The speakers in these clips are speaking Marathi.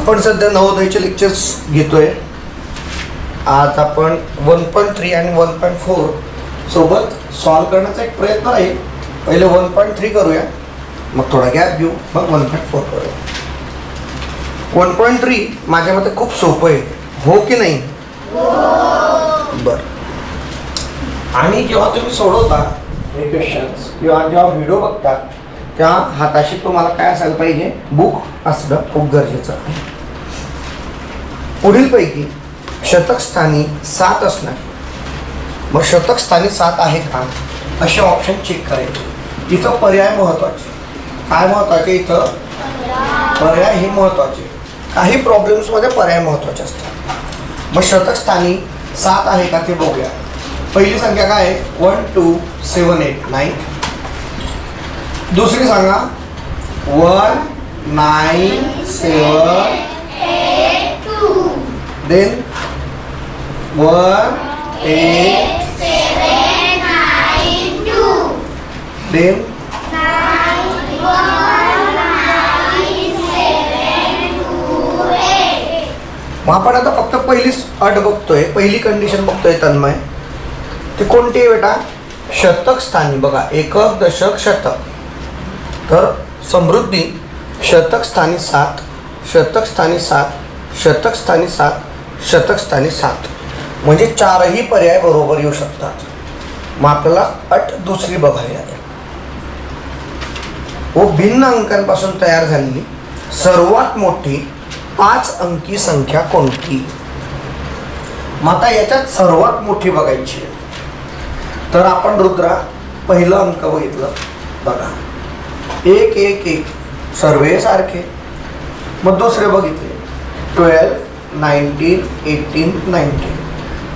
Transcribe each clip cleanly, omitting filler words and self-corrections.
आपण सध्या नवोदयचे लेक्चर्स घेतोय. आज आपण 1.3 आणि 1.4 सोबत सॉल्व करण्याचा एक प्रयत्न आहे. पहिले 1.3 करूया, मग थोडा गॅप घेऊ, मग 1.4 करूया. 1.3 माझ्या मते खूप सोपं आहे, हो की नाही? बरं. आणि जेव्हा तुम्ही सोडवता हे क्वेश्चन्स किंवा जेव्हा व्हिडिओ बघता तेव्हा हाताशी तुम्हाला काय असायला पाहिजे? बुक असणं खूप गरजेचं आहे. पुढीलपैकी शतक स्थानी 7 असणार. मग शतक स्थानी 7 आहे का असे ऑप्शन चेक करायचे. इथं पर्याय महत्वाचे. काय महत्वाचे? इथं पर्याय हे महत्वाचे. काही प्रॉब्लेम्समध्ये पर्याय महत्वाचे असतात. मग शतक स्थानी 7 आहे का ते बघूया. पहिली संख्या काय आहे? 1 2 7 8 9. दुसरी सांगा 1 9 7 8 2. देन 1 8 7 9 2. देन 9 1 9 7 2 8. मग आपण आता फक्त पहिलीच अट बघतोय, पहिली कंडिशन बघतोय तन्मय. ते कोणती आहे बेटा? शतक स्थानी. बघा, एकक दशक शतक. तर समृद्धी शतक स्थानी 7, शतक स्थानी 7, शतक स्थानी 7, शतक स्थानी 7. म्हणजे चारही पर्याय बरोबर येऊ शकतात. मग आपल्याला अट दुसरी बघावी लागेल. व भिन्न अंकांपासून तयार झालेली सर्वात मोठी 5 अंकी संख्या कोणती? मग आता याच्यात सर्वात मोठी बघायची. तर आपण रुद्रा पहिलं अंक बघितलं. बघा 1 1 1 सर्वे सारखे. मग दुसरे बघितले 12 19 18 19.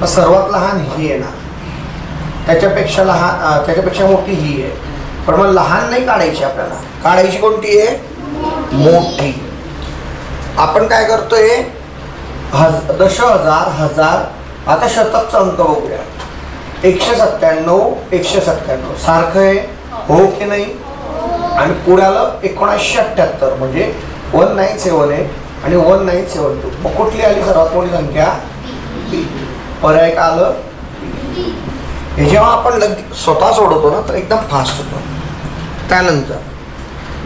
मग सर्वात लहान ही आहे ना, त्याच्यापेक्षा मोठी ही आहे. पण मग लहान नाही काढायची, आपल्याला काढायची कोणती आहे? मोठी. आपण काय करतोय? दश हजार हजार. आता शतकचा अंक बघूया. 197 197 सारखं आहे, हो की नाही? आणि पुढ्याला 1978 म्हणजे 1978 आणि 1972. मग कुठली आली सर्वात मोठी संख्या? बी. पर्याय का आलं? हे जेव्हा आपण स्वतः सोडवतो ना तर एकदम फास्ट होतो. त्यानंतर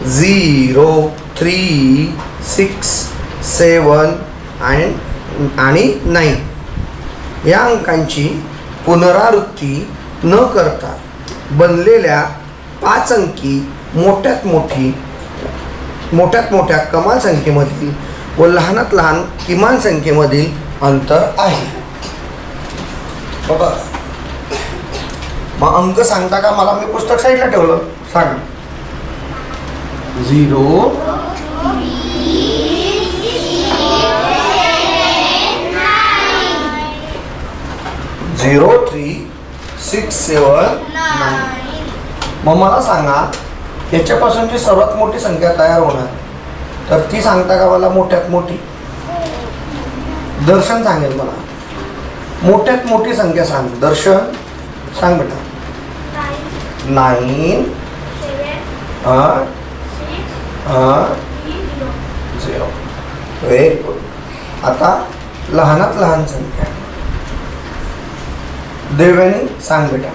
0 3 6 7 आणि 9 या अंकांची पुनरावृत्ती न करता बनलेल्या 5 अंकी मोठ्यात मोठ्या कमाल संख्येमधील व लहानात लहान किमान संख्येमधील अंतर आहे. बघा, मग अंक सांगता का मला? मी पुस्तक साईडला ठेवलं. सांग. 0 0 3 6 7 9. मग मला सांगा याच्यापासूनची सर्वात मोठी संख्या तयार होणार तर ती सांगता का मला? मोठ्यात मोठी. दर्शन सांगेल मला. मोठ्यात मोठी संख्या सांग. दर्शन सांग बेटा. 9 0. Very good. आता लहानात लहान संख्या देवयानी सांग बेटा.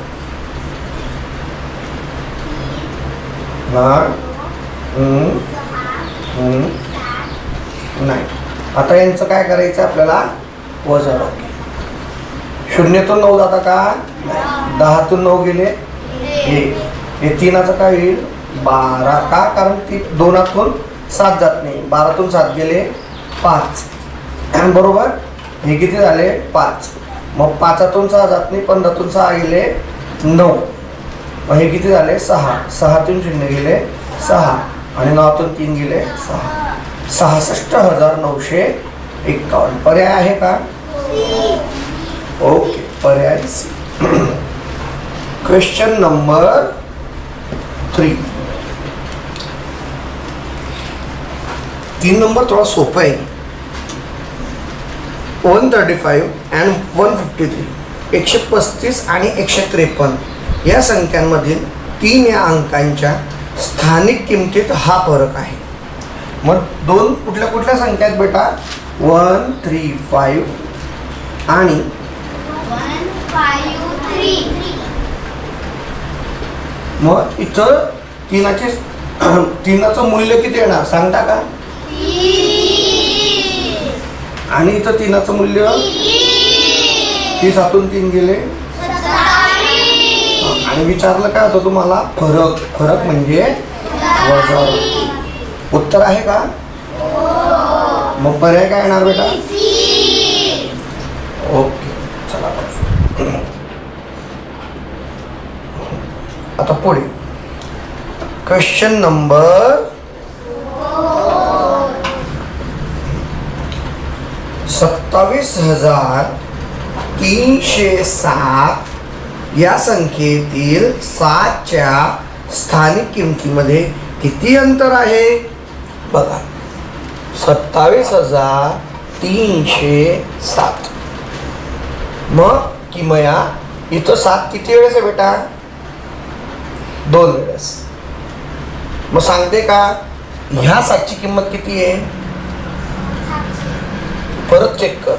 नाही. आता यांचं काय करायचं आपल्याला? वजा. 0तून 9 जाता का? 10तून 9 गेले 1. हे 3चं काय होईल? 12. का? कारण ती 2तून 7 जात नाही. 12तून 7 गेले 5. बरोबर. हे किती झाले? 5. मग 5तून 6 जात नाही. 15तून 6 गेले 9. मग हे किती झाले? 6. 6तून 0 गेले 6 आणि 9तून 3 गेले 6. 66,951. पर्याय आहे का? ओके, पर्याय सी. Question number 3. 3 नंबर थोडा सोपा आहे. 135 and 153 135 आणि 153 या संख्यांमधील 3 या अंकांच्या स्थानिक किमतीत हा फरक आहे. मग दोन कुठल्या कुठल्या संख्या आहेत बेटा? 1 3 5 आणि 1 5 3. मग इथं तीनाचं मूल्य किती येणार सांगता का? 3. आणि इथं तीनाचं मूल्य 30 हातून 3 गेले. 27. आणि विचारलं काय होतं तुम्हाला? फरक म्हणजे वजा. उत्तर आहे का? मग पर्याय काय येणार बेटा? ओके चला आता पुढे क्वेश्चन नंबर 27,307 या संख्येतील 7च्या स्थानिक किमतीमध्ये किती अंतर आहे? बघा 27,307. मग किमया इथं 7 किती वेळेस आहे बेटा? 2 वेळेस. मग सांगते का ह्या 7ची किंमत किती आहे? परत चेक कर.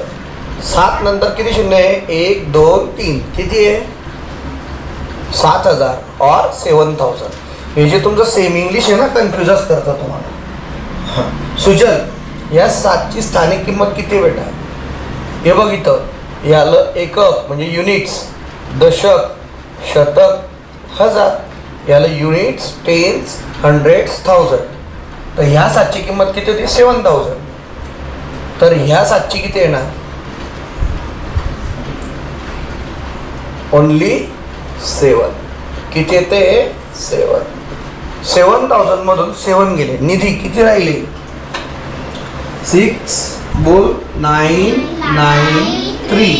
7 नंतर किती शून्य आहे? 1 2 3. किती आहे? 7,000 और 7,000. हे जे तुमचं सेमी इंग्लिश आहे ना, कन्फ्युजच करतं तुम्हाला. सुजल या 7ची स्थानिक किंमत किती बेटा? हे बघ इथं याला एकक म्हणजे युनिट्स, दशक, शतक, हजार. याला युनिट्स, टेन्स, हंड्रेड्स, थाउजंड. तर ह्या 7ची किंमत किती होती? 7,000. तर ह्या 7ची किती येणार? ओनली 7. किती येते? 7. 7,000 मधून 7 गेले. निधी किती राहिले? 6 बोल 9 9 3.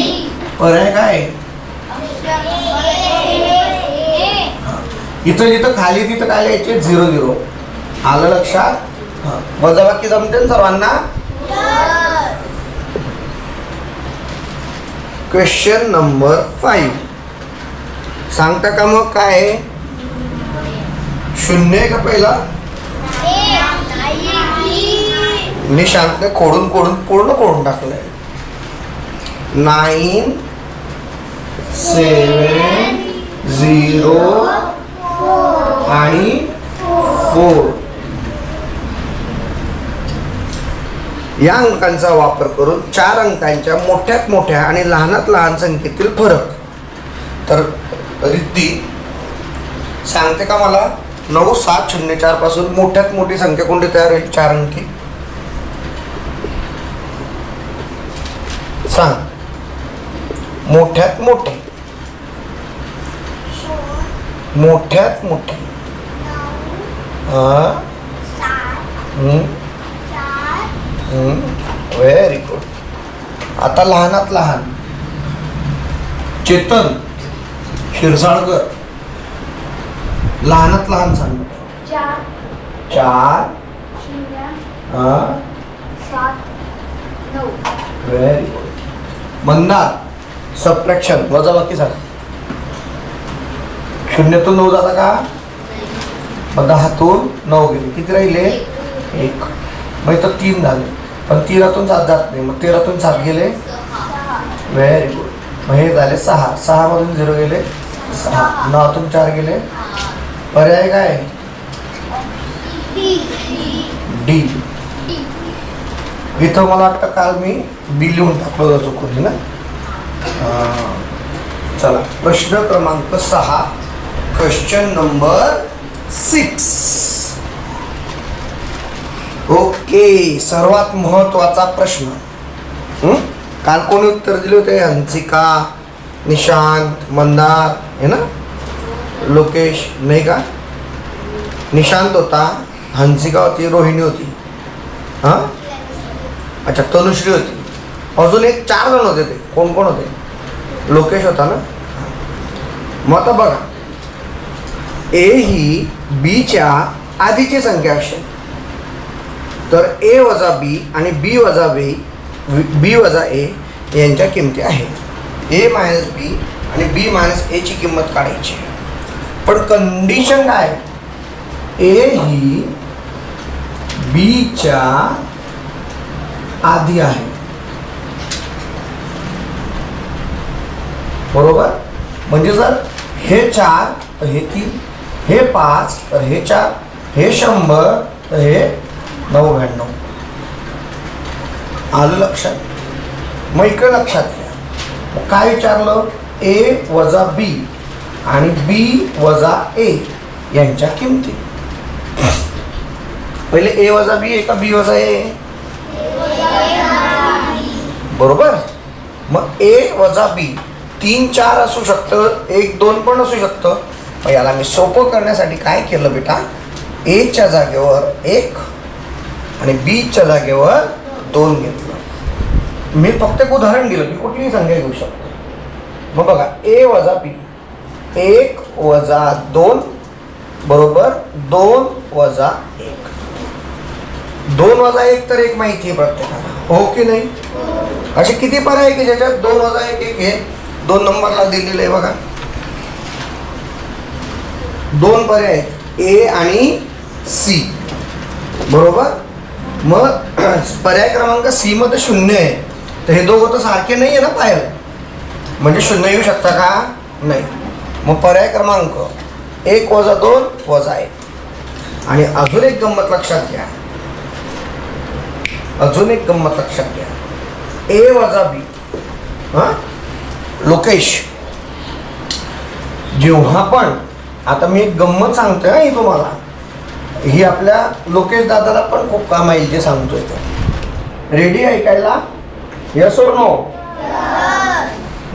पर्याय काय? इथं जिथं खाली तिथं काय लिहायचे? 0 0. आलं लक्षात? वजाबाकी जमते ना सर्वांना? क्वेश्चन नंबर 5 सांगता का मग काय? शून्य आहे का पहिला? निशांतने खोडून पूर्ण करून टाकलंय. 9 7 0 आणि 4 या अंकांचा वापर करून 4 अंकांच्या मोठ्यात मोठ्या आणि लहानात लहान संख्येतील फरक. तर रिद्धी सांगते का मला? 9704 पासून मोठ्यात मोठी संख्या कोणती तयार होईल? 4 अंकी सांग. मोठ्यात मोठी व्हेरी गुड. आता लहानात लहान चेतन क्षीरसाळकर लहानात लहान सांग. 4 व्हेरी गुड. मंदार सबट्रॅक्शन वजाबाकी सांग. 0 तून 9 जाता का? मग 10 तून 9 गेले. किती राहिले? 1. मग इथं 3 झाले. पण 13तून 7 जात नाही. मग 13तून 7 गेले. Very good. मग हे झाले 6. 6 मधून 0 गेले 6. 9तून 4 गेले. पर्याय काय? डी. इथं मला वाटतं काल मी बी लिहून टाकलं चुकून ना. चला प्रश्न क्रमांक 6 क्वेश्चन नंबर 6. ओके सर्वात महत्वाचा प्रश्न. काल कोणी उत्तर दिले होते? हंसिका, निशांत, मंदार है ना, लोकेश नाही का? निशांत होता, हंसिका होती, रोहिणी होती. हां अच्छा तनुश्री होती. अजून एक 4 जण होते. ते कोण कोण होते? लोकेश होता ना. मग आता बघा ए ही बीच्या आधीची संख्या असेल तर ए वजा बी आणि बी वजा बी वजा ए यांच्या किमती आहेत. ए मायनस बी आणि बी मायनस एची किंमत काढायची. पण कंडिशन काय? ए ही बीच्या आधी आहे, बरोबर. म्हणजे जर हे 4 तर हे 3, हे 5 तर हे 4, हे 100 तर हे 99. आलं लक्षात. मग इकडे लक्षात घ्या, मग काय विचारलं, A वजा B आणि B वजा A यांच्या किमती. पहिले A वजा B आहे का B वजा A? बरोबर. मग A वजा B 3 4 असू शकतं, 1 2 पण असू शकतं. मग याला मी सोपं करण्यासाठी काय केलं बेटा, A च्या जागेवर 1 आणि B च्या जागेवर 2 घेतलं. मी फक्त एक उदाहरण दिलं, मी कुठलीही संख्या घेऊ शकतो. मग बघा, A वजा B 1 वजा 2 बरोबर 2 वजा 1. 2 वजा 1 तर 1 माहिती आहे प्रत्येकाला, हो की नाही. असे किती पर्याय आहे की ज्याच्यात 2 वजा 1 1 हे 2 नंबरला दिलेले आहे बघा. 2 पर्याय आहेत, A आणि C, बरोबर. मग पर्याय क्रमांक C मध्ये 0 आहे, तर हे दोघं तर सारखे नाही आहे ना पायल, म्हणजे 0 येऊ शकता का, नाही. मग पर्याय क्रमांक 1 वजा 2 वजा 1. आणि अजून एक गंमत लक्षात घ्या, अजून एक गंमत लक्षात घ्या, A वजा B. हां लोकेश, जेव्हा पण, आता मी एक गंमत सांगतोय ही तुम्हाला, ही आपल्या लोकेश दादाला पण खूप काम येईल जे सांगतोय ते. रेडी ऐकायला, यस और नो?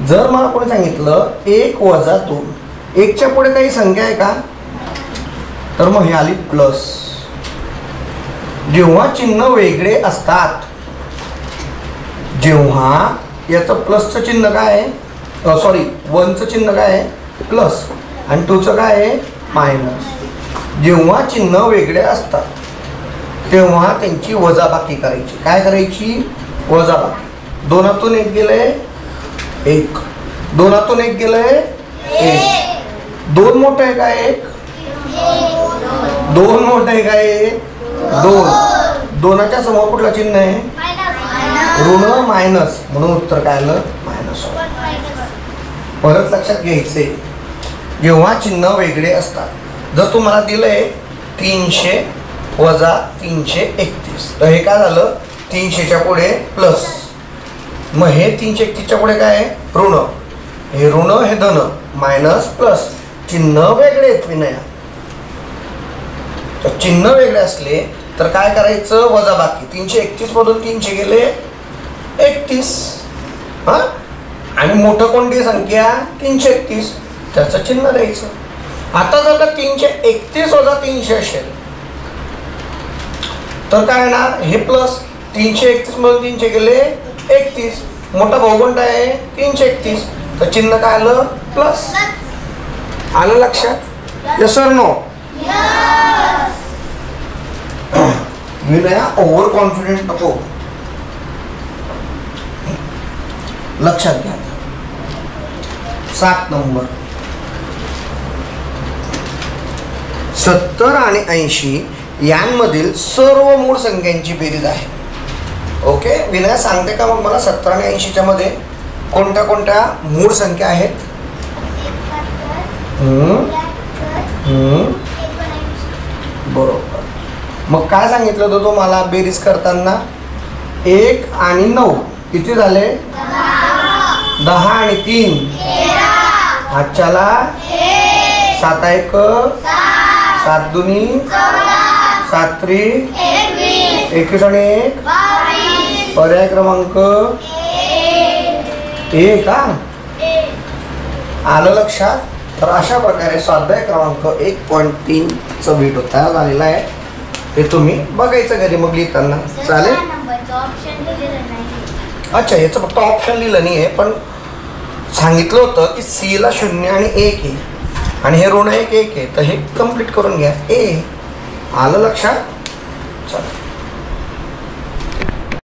जर मला कोणी सांगितलं 1 वजा 2, 1च्या पुढे काही संख्या आहे का, तर मग हे आली प्लस. जेव्हा चिन्ह वेगळे असतात, जेव्हा याचं प्लसचं चिन्ह काय आहे, सॉरी 1चं चिन्ह काय आहे प्लस आणि 2चं काय आहे मायनस. जेव्हा चिन्ह वेगळे असतात तेव्हा त्यांची वजाबाकी करायची. काय करायची, वजाबाकी. 2तून 1 गेलंय 1, 2तून 1 गेलंय 1. 2 मोठं आहे का 1, 2 मोठं आहे का 1, 2. 2च्या समोर कुठलं चिन्ह आहे, ऋण मायनस, म्हणून उत्तर काय आलं मायनस. परत लक्षात घ्यायचे, जेव्हा चिन्ह वेगळे असतात. जर तुम्हाला दिलंय 300 वजा 331, तर हे काय झालं, 300च्या पुढे प्लस, मग हे 331च्या पुढे काय आहे ऋण, हे ऋण हे धन, मायनस प्लस. चिन्ह वेगळे आहेत विनया, तर चिन्ह वेगळे असले तर काय करायचं, वजाबाकी. 331 मधून 300 गेले 31. हां, आणि मोठं कोणती संख्या 331, त्याचं चिन्ह द्यायचं. आता जर का 331 वजा 300 असेल तर काय येणार, हे प्लस. 331 मधून 300 गेले 31, मोठा भाऊ कोणता आहे 331, तर चिन्ह काय आलं प्लस. आलं लक्षात, यस और नो? विनया ओव्हर कॉन्फिडेंट नको, लक्षात घ्या. 7 नंबर, 70 आणि 80 यांमधील सर्व मूळ संख्यांची बेरीज आहे. ओके, विनय सांगते का मग मला 70 आणि 80च्या मध्ये कोणत्या कोणत्या मूळ संख्या आहेत. बरोबर. मग काय सांगितलं होतं तुम्हाला बेरीज करताना, 1 आणि 9 किती झाले, 10 आणि 3 आजच्याला 7 1 7 2 7 3 21 आणि 1 पर्याय क्रमांक 1 का. आलं लक्षात. तर अशा प्रकारे स्वाध्याय क्रमांक 1.3 चा व्हिडिओ तयार झालेला आहे, ते तुम्ही बघायचं घरी मग लिहिताना. चालेल. अच्छा, याचं फक्त ऑप्शन लिहिलं नाही आहे, पण सांगितलं होतं की C ला 0 आणि 1 आहे आणि हे ऋण 1 1 आहे, तर हे कम्प्लीट करून घ्या. आलं लक्षात. चला.